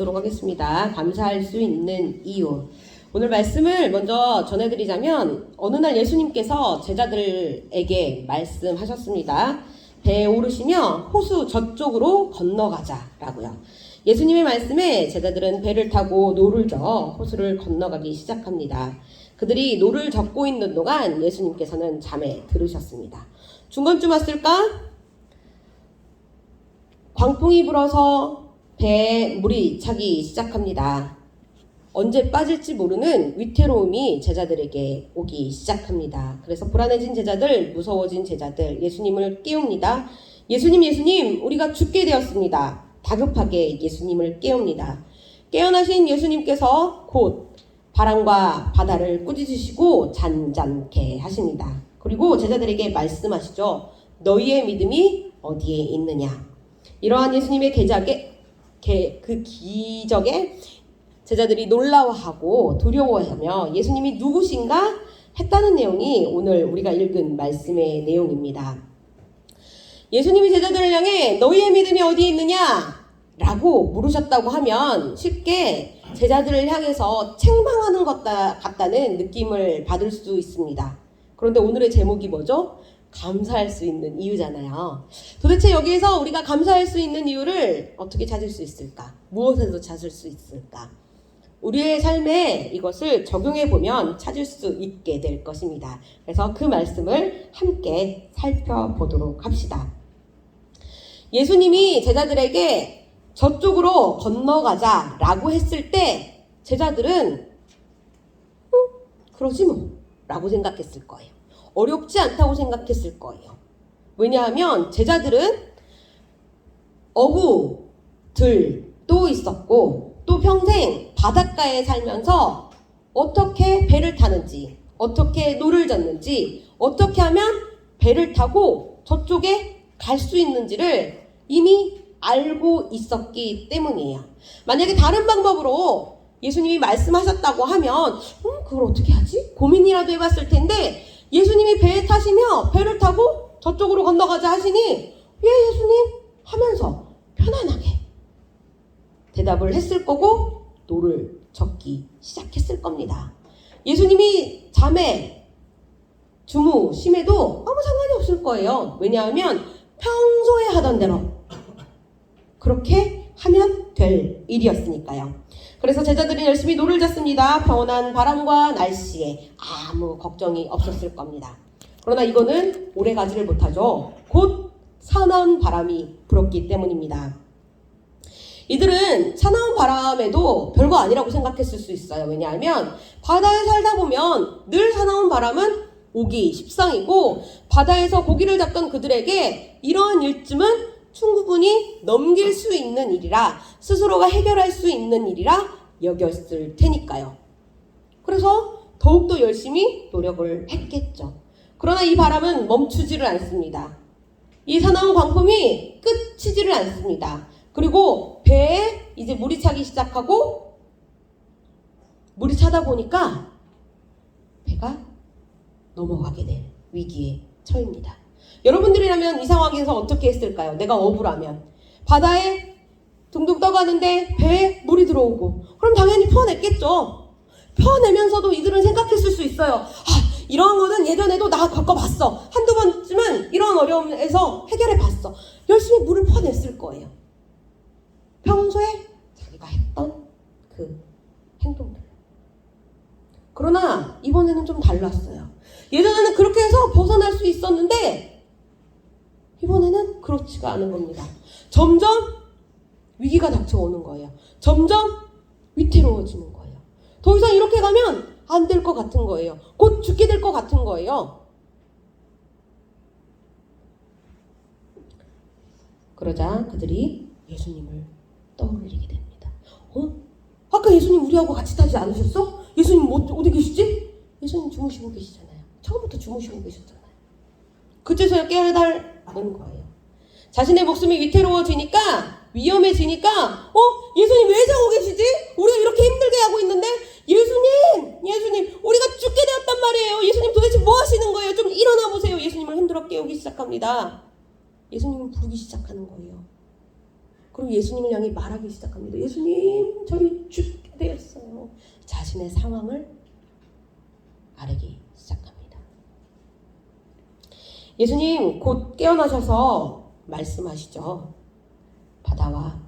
읽도록 하겠습니다. 감사할 수 있는 이유. 오늘 말씀을 먼저 전해드리자면 어느 날 예수님께서 제자들에게 말씀하셨습니다. 배에 오르시며 호수 저쪽으로 건너가자라고요. 예수님의 말씀에 제자들은 배를 타고 노를 저어 호수를 건너가기 시작합니다. 그들이 노를 젓고 있는 동안 예수님께서는 잠에 들으셨습니다. 중간쯤 왔을까? 광풍이 불어서 배에 물이 차기 시작합니다. 언제 빠질지 모르는 위태로움이 제자들에게 오기 시작합니다. 그래서 불안해진 제자들, 무서워진 제자들, 예수님을 깨웁니다. 예수님, 우리가 죽게 되었습니다. 다급하게 예수님을 깨웁니다. 깨어나신 예수님께서 곧 바람과 바다를 꾸짖으시고 잔잔케 하십니다. 그리고 제자들에게 말씀하시죠. 너희의 믿음이 어디에 있느냐. 이러한 예수님의 그 기적에 제자들이 놀라워하고 두려워하며 예수님이 누구신가 했다는 내용이 오늘 우리가 읽은 말씀의 내용입니다. 예수님이 제자들을 향해 너희의 믿음이 어디에 있느냐? 라고 물으셨다고 하면 쉽게 제자들을 향해서 책망하는 것 같다는 느낌을 받을 수 있습니다. 그런데 오늘의 제목이 뭐죠? 감사할 수 있는 이유잖아요. 도대체 여기에서 우리가 감사할 수 있는 이유를 어떻게 찾을 수 있을까? 무엇에서 찾을 수 있을까? 우리의 삶에 이것을 적용해보면 찾을 수 있게 될 것입니다. 그래서 그 말씀을 함께 살펴보도록 합시다. 예수님이 제자들에게 저쪽으로 건너가자 라고 했을 때 제자들은 그러지 뭐 라고 생각했을 거예요. 어렵지 않다고 생각했을 거예요. 왜냐하면 제자들은 어부들도 있었고 또 평생 바닷가에 살면서 어떻게 배를 타는지, 어떻게 노를 젓는지, 어떻게 하면 배를 타고 저쪽에 갈 수 있는지를 이미 알고 있었기 때문이에요. 만약에 다른 방법으로 예수님이 말씀하셨다고 하면 그걸 어떻게 하지? 고민이라도 해봤을 텐데 예수님이 배에 타시며 배를 타고 저쪽으로 건너가자 하시니 예 예수님 하면서 편안하게 대답을 했을 거고 노를 젓기 시작했을 겁니다. 예수님이 잠에 주무심에도 아무 상관이 없을 거예요. 왜냐하면 평소에 하던 대로 그렇게 하면 될 일이었으니까요. 그래서 제자들이 열심히 노를 젓습니다. 평온한 바람과 날씨에 아무 걱정이 없었을 겁니다. 그러나 이거는 오래 가지를 못하죠. 곧 사나운 바람이 불었기 때문입니다. 이들은 사나운 바람에도 별거 아니라고 생각했을 수 있어요. 왜냐하면 바다에 살다 보면 늘 사나운 바람은 오기 십상이고 바다에서 고기를 잡던 그들에게 이러한 일쯤은 충분히 넘길 수 있는 일이라 스스로가 해결할 수 있는 일이라 여겼을 테니까요. 그래서 더욱더 열심히 노력을 했겠죠. 그러나 이 바람은 멈추지를 않습니다. 이 사나운 광풍이 끝이지를 않습니다. 그리고 배에 이제 물이 차기 시작하고 물이 차다 보니까 배가 넘어가게 될 위기에 처입니다. 여러분들이라면 이 상황에서 어떻게 했을까요? 내가 어부라면 바다에 둥둥 떠가는데 배에 물이 들어오고 그럼 당연히 퍼냈겠죠. 퍼내면서도 이들은 생각했을 수 있어요. 이런 거는 예전에도 나 겪어봤어. 한두 번쯤은 이런 어려움에서 해결해봤어. 열심히 물을 퍼냈을 거예요. 평소에 자기가 했던 그 행동들. 그러나 이번에는 좀 달랐어요. 예전에는 그렇게 해서 벗어날 수 있었는데 이번에는 그렇지가 않은 겁니다. 점점 위기가 닥쳐오는 거예요. 점점 위태로워지는 거예요. 더 이상 이렇게 가면 안 될 것 같은 거예요. 곧 죽게 될 것 같은 거예요. 그러자 그들이 예수님을 떠올리게 됩니다. 아까 예수님 우리하고 같이 타지 않으셨어? 예수님 어디 계시지? 예수님 주무시고 계시잖아요. 처음부터 주무시고 계셨잖아요. 그제서야 깨달는 거예요. 자신의 목숨이 위태로워지니까 위험해지니까 예수님 왜 자고 계시지? 우리가 이렇게 힘들게 하고 있는데 예수님 우리가 죽게 되었단 말이에요. 예수님 도대체 뭐 하시는 거예요? 좀 일어나 보세요. 예수님을 흔들어 깨우기 시작합니다. 예수님을 부르기 시작하는 거예요. 그리고 예수님을 향해 말하기 시작합니다. 예수님, 저희 죽게 되었어요. 자신의 상황을 아뢰기 시작합니다. 예수님 곧 깨어나셔서 말씀하시죠. 바다와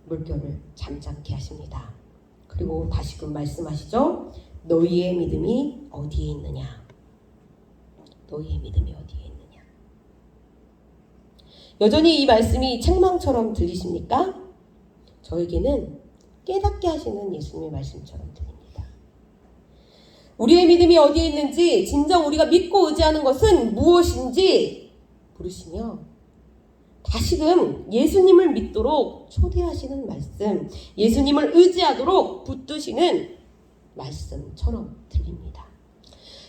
물결을 잠잠케 하십니다. 그리고 다시금 말씀하시죠. 너희의 믿음이 어디에 있느냐? 너희의 믿음이 어디에 있느냐? 여전히 이 말씀이 책망처럼 들리십니까? 저에게는 깨닫게 하시는 예수님의 말씀처럼 들립니다. 우리의 믿음이 어디에 있는지, 진정 우리가 믿고 의지하는 것은 무엇인지 물으시며 다시금 예수님을 믿도록 초대하시는 말씀, 예수님을 의지하도록 붙드시는 말씀처럼 들립니다.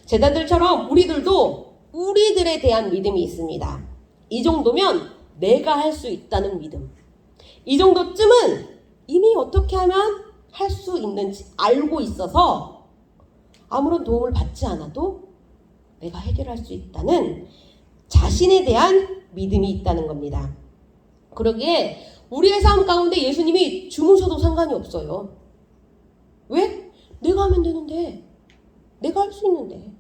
제자들처럼 우리들도 우리들에 대한 믿음이 있습니다. 이 정도면 내가 할 수 있다는 믿음. 이 정도쯤은 이미 어떻게 하면 할 수 있는지 알고 있어서 아무런 도움을 받지 않아도 내가 해결할 수 있다는 자신에 대한 믿음이 있다는 겁니다. 그러기에 우리의 삶 가운데 예수님이 주무셔도 상관이 없어요. 왜? 내가 하면 되는데. 내가 할 수 있는데.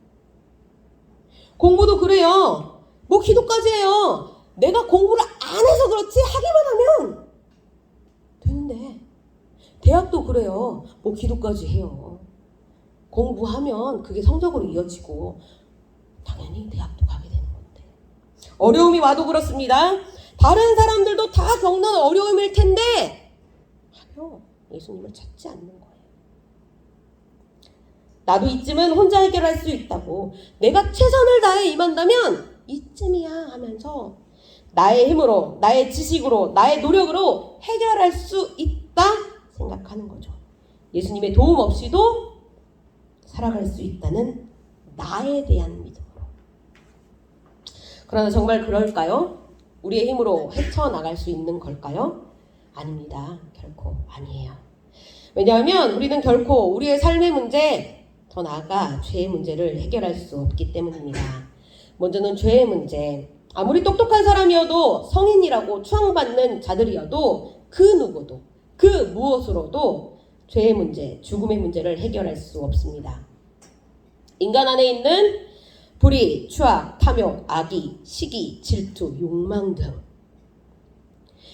공부도 그래요. 뭐 기도까지 해요. 내가 공부를 안 해서 그렇지 하기만 하면 되는데. 대학도 그래요. 뭐 기도까지 해요. 공부하면 그게 성적으로 이어지고 당연히 대학도 가게 되는 건데. 어려움이 와도 그렇습니다. 다른 사람들도 다 겪는 어려움일 텐데 하며 예수님을 찾지 않는 거예요. 나도 이쯤은 혼자 해결할 수 있다고, 내가 최선을 다해 임한다면 이쯤이야 하면서 나의 힘으로, 나의 지식으로, 나의 노력으로 해결할 수 있다 생각하는 거죠. 예수님의 도움 없이도 살아갈 수 있다는 나에 대한 믿음으로. 그러나 정말 그럴까요? 우리의 힘으로 헤쳐나갈 수 있는 걸까요? 아닙니다. 결코 아니에요. 왜냐하면 우리는 결코 우리의 삶의 문제, 더 나아가 죄의 문제를 해결할 수 없기 때문입니다. 먼저는 죄의 문제. 아무리 똑똑한 사람이어도, 성인이라고 추앙받는 자들이어도 그 누구도, 그 무엇으로도 죄의 문제, 죽음의 문제를 해결할 수 없습니다. 인간 안에 있는 불의, 추악, 탐욕, 악의, 시기, 질투, 욕망 등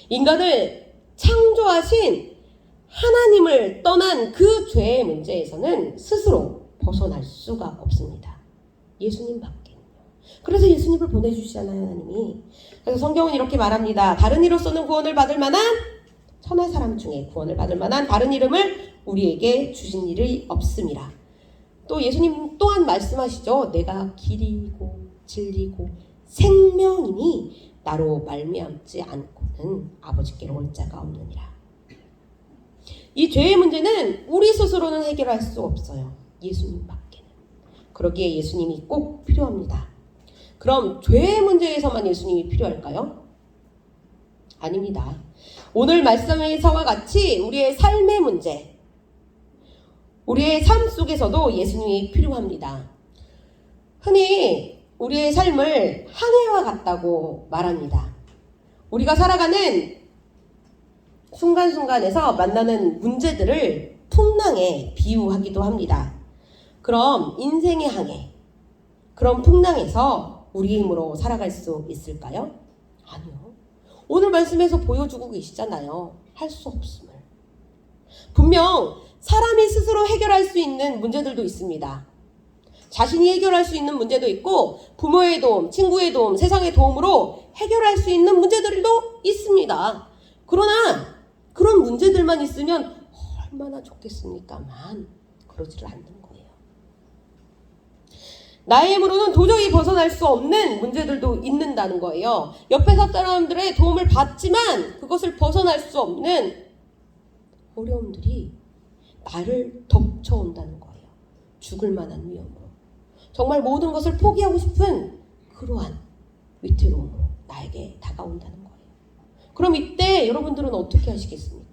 인간을 창조하신 하나님을 떠난 그 죄의 문제에서는 스스로 벗어날 수가 없습니다. 예수님밖에는요. 그래서 예수님을 보내주시잖아요, 하나님이. 그래서 성경은 이렇게 말합니다. 다른 이로서는 구원을 받을 만한, 천하 사람 중에 구원을 받을 만한 다른 이름을 우리에게 주신 일이 없습니다. 또 예수님 또한 말씀하시죠. 내가 길이고 진리고 생명이니 나로 말미암지 않고는 아버지께로 올 자가 없느니라. 이 죄의 문제는 우리 스스로는 해결할 수 없어요. 예수님 밖에는. 그러기에 예수님이 꼭 필요합니다. 그럼 죄의 문제에서만 예수님이 필요할까요? 아닙니다. 오늘 말씀에서와 같이 우리의 삶의 문제, 우리의 삶 속에서도 예수님이 필요합니다. 흔히 우리의 삶을 항해와 같다고 말합니다. 우리가 살아가는 순간순간에서 만나는 문제들을 풍랑에 비유하기도 합니다. 그럼 인생의 항해, 그런 풍랑에서 우리 힘으로 살아갈 수 있을까요? 아니요. 오늘 말씀에서 보여주고 계시잖아요. 할 수 없음을. 분명 사람이 스스로 해결할 수 있는 문제들도 있습니다. 자신이 해결할 수 있는 문제도 있고, 부모의 도움, 친구의 도움, 세상의 도움으로 해결할 수 있는 문제들도 있습니다. 그러나 그런 문제들만 있으면 얼마나 좋겠습니까만 그러지를 않는 거예요. 나의 힘으로는 도저히 벗어날 수 없는 문제들도 있는다는 거예요. 옆에 사람들의 도움을 받지만 그것을 벗어날 수 없는 어려움들이 나를 덮쳐온다는 거예요. 죽을 만한 위험으로. 정말 모든 것을 포기하고 싶은 그러한 위태로움으로 나에게 다가온다는 거예요. 그럼 이때 여러분들은 어떻게 하시겠습니까?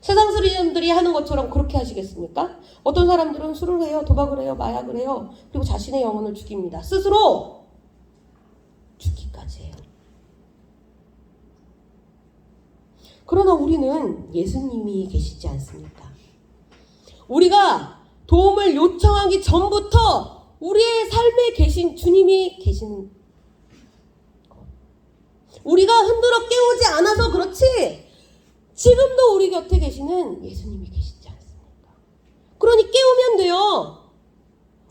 세상 사람들이 하는 것처럼 그렇게 하시겠습니까? 어떤 사람들은 술을 해요, 도박을 해요, 마약을 해요. 그리고 자신의 영혼을 죽입니다. 스스로 죽기까지 해요. 그러나 우리는 예수님이 계시지 않습니까? 우리가 도움을 요청하기 전부터 우리의 삶에 계신 주님이 계시는 것. 우리가 흔들어 깨우지 않아서 그렇지 지금도 우리 곁에 계시는 예수님이 계시지 않습니까? 그러니 깨우면 돼요.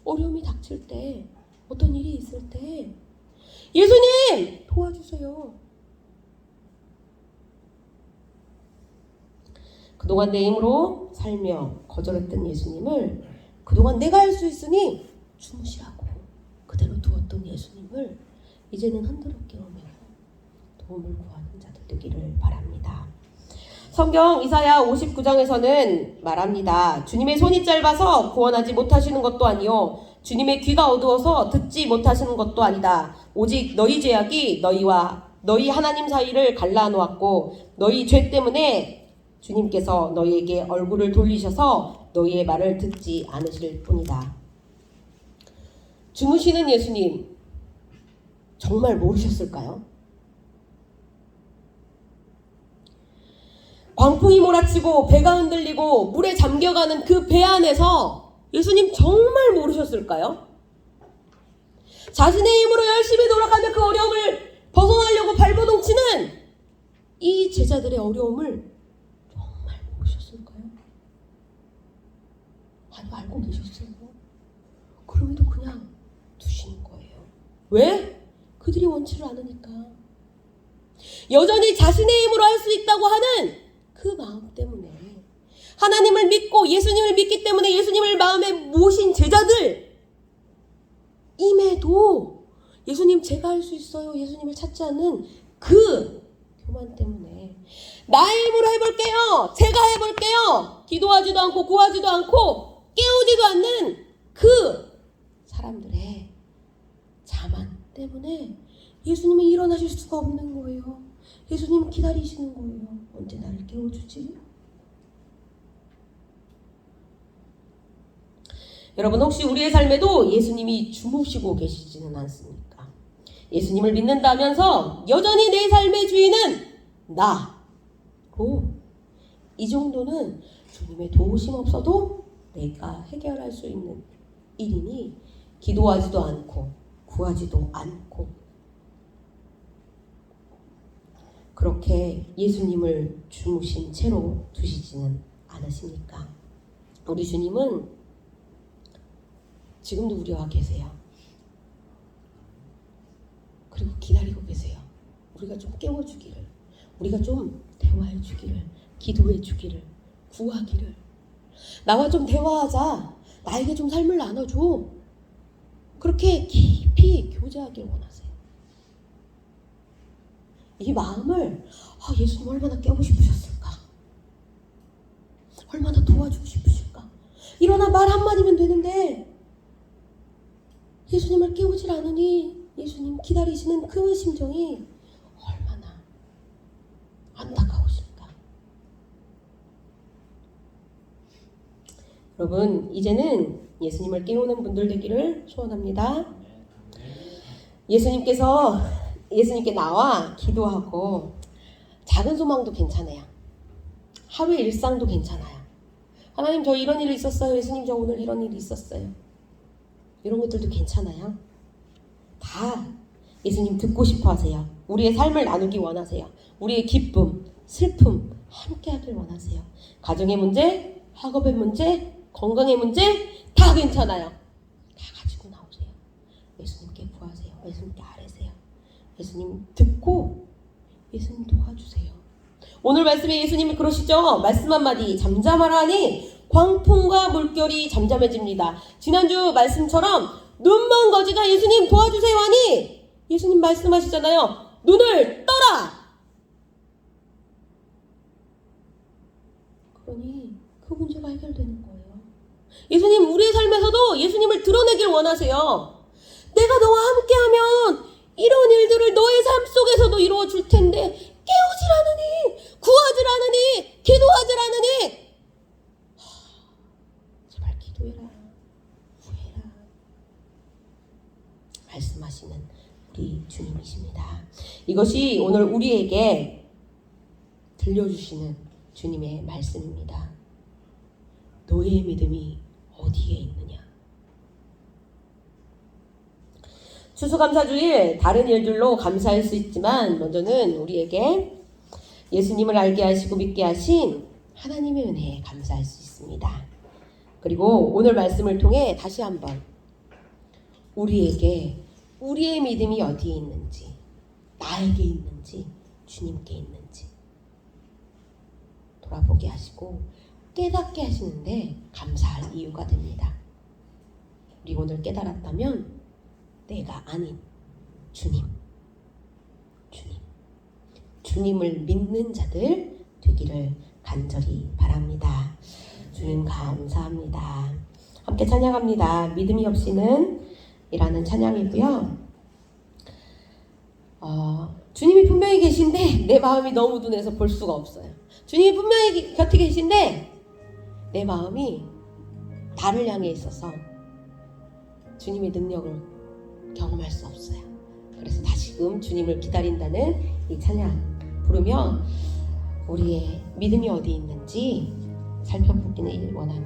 어려움이 닥칠 때, 어떤 일이 있을 때 예수님 도와주세요. 그동안 내 힘으로 살며 거절했던 예수님을 그동안 내가 할 수 있으니 주무시라고 그대로 두었던 예수님을 이제는 흔들어 깨우며 도움을 구하는 자들 되기를 바랍니다. 성경 이사야 59장에서는 말합니다. 주님의 손이 짧아서 구원하지 못하시는 것도 아니요 주님의 귀가 어두워서 듣지 못하시는 것도 아니다. 오직 너희 죄악이 너희와 너희 하나님 사이를 갈라놓았고 너희 죄 때문에 주님께서 너희에게 얼굴을 돌리셔서 너희의 말을 듣지 않으실 뿐이다. 주무시는 예수님 정말 모르셨을까요? 광풍이 몰아치고 배가 흔들리고 물에 잠겨가는 그 배 안에서 예수님 정말 모르셨을까요? 자신의 힘으로 열심히 돌아가며 그 어려움을 벗어나려고 발버둥치는 이 제자들의 어려움을 정말 모르셨을까요? 아니, 알고 계셨어요. 그럼에도 그냥 두시는 거예요. 왜? 그들이 원치를 않으니까. 여전히 자신의 힘으로 할 수 있다고 하는 그 마음 때문에, 하나님을 믿고 예수님을 믿기 때문에 예수님을 마음에 모신 제자들, 임에도 예수님 제가 할 수 있어요, 예수님을 찾지 않는 그 교만 때문에 나의 힘으로 해볼게요, 제가 해볼게요, 기도하지도 않고 구하지도 않고 깨우지도 않는 그 사람들의 자만 때문에 예수님이 일어나실 수가 없는 거예요. 예수님 기다리시는 거예요. 언제 나를 깨워주지? 여러분, 혹시 우리의 삶에도 예수님이 주무시고 계시지는 않습니까? 예수님을 믿는다면서 여전히 내 삶의 주인은 나고, 이 정도는 주님의 도우심 없어도 내가 해결할 수 있는 일이니 기도하지도 않고 구하지도 않고 그렇게 예수님을 주무신 채로 두시지는 않으십니까? 우리 주님은 지금도 우리와 계세요. 그리고 기다리고 계세요. 우리가 좀 깨워주기를, 우리가 좀 대화해 주기를, 기도해 주기를, 구하기를. 나와 좀 대화하자, 나에게 좀 삶을 나눠줘. 그렇게 깊이 교제하길 원하세요. 이 마음을 예수님 얼마나 깨우고 싶으셨을까? 얼마나 도와주고 싶으실까? 일어나 말 한마디면 되는데 예수님을 깨우질 않으니 예수님 기다리시는 그 심정이 얼마나 안타까우실까? 여러분, 이제는 예수님을 깨우는 분들 되기를 소원합니다. 예수님께 나와 기도하고, 작은 소망도 괜찮아요. 하루의 일상도 괜찮아요. 하나님, 저 이런 일이 있었어요. 예수님, 저 오늘 이런 일이 있었어요. 이런 것들도 괜찮아요. 다 예수님 듣고 싶어 하세요. 우리의 삶을 나누기 원하세요. 우리의 기쁨, 슬픔 함께 하길 원하세요. 가정의 문제, 학업의 문제, 건강의 문제 다 괜찮아요. 다 가지고 나오세요. 예수님께 구하세요. 예수님께 아뢰세요. 예수님 듣고 예수님 도와주세요. 오늘 말씀에 예수님이 그러시죠? 말씀 한마디 잠잠하라 하니 광풍과 물결이 잠잠해집니다. 지난주 말씀처럼 눈먼 거지가 예수님 도와주세요 하니 예수님 말씀하시잖아요. 눈을 떠라! 그러니 그 문제가 해결되는 거예요. 예수님 우리의 삶에서도 예수님을 드러내길 원하세요. 내가 너와 함께하면 이런 일들을 너의 삶 속에서도 이루어 줄 텐데 깨우질 않으니, 구하질 않으니, 기도하질 않으니 제발 기도해라, 구해라 말씀하시는 우리 주님이십니다. 이것이 오늘 우리에게 들려주시는 주님의 말씀입니다. 너의 믿음이 어디에 있느냐? 추수감사주일 다른 일들로 감사할 수 있지만 먼저는 우리에게 예수님을 알게 하시고 믿게 하신 하나님의 은혜에 감사할 수 있습니다. 그리고 오늘 말씀을 통해 다시 한번 우리에게 우리의 믿음이 어디에 있는지, 나에게 있는지, 주님께 있는지 돌아보게 하시고 깨닫게 하시는데 감사할 이유가 됩니다. 우리 오늘 깨달았다면 내가 아닌 주님을 믿는 자들 되기를 간절히 바랍니다. 주님 감사합니다. 함께 찬양합니다. 믿음이 없이는 이라는 찬양이고요. 주님이 분명히 계신데 내 마음이 너무 둔해서 볼 수가 없어요. 주님이 분명히 곁에 계신데 내 마음이 나를 향해 있어서 주님의 능력을 경험할 수 없어요. 그래서 다시금 주님을 기다린다는 이 찬양 부르며 우리의 믿음이 어디 있는지 살펴보기를 원합니다.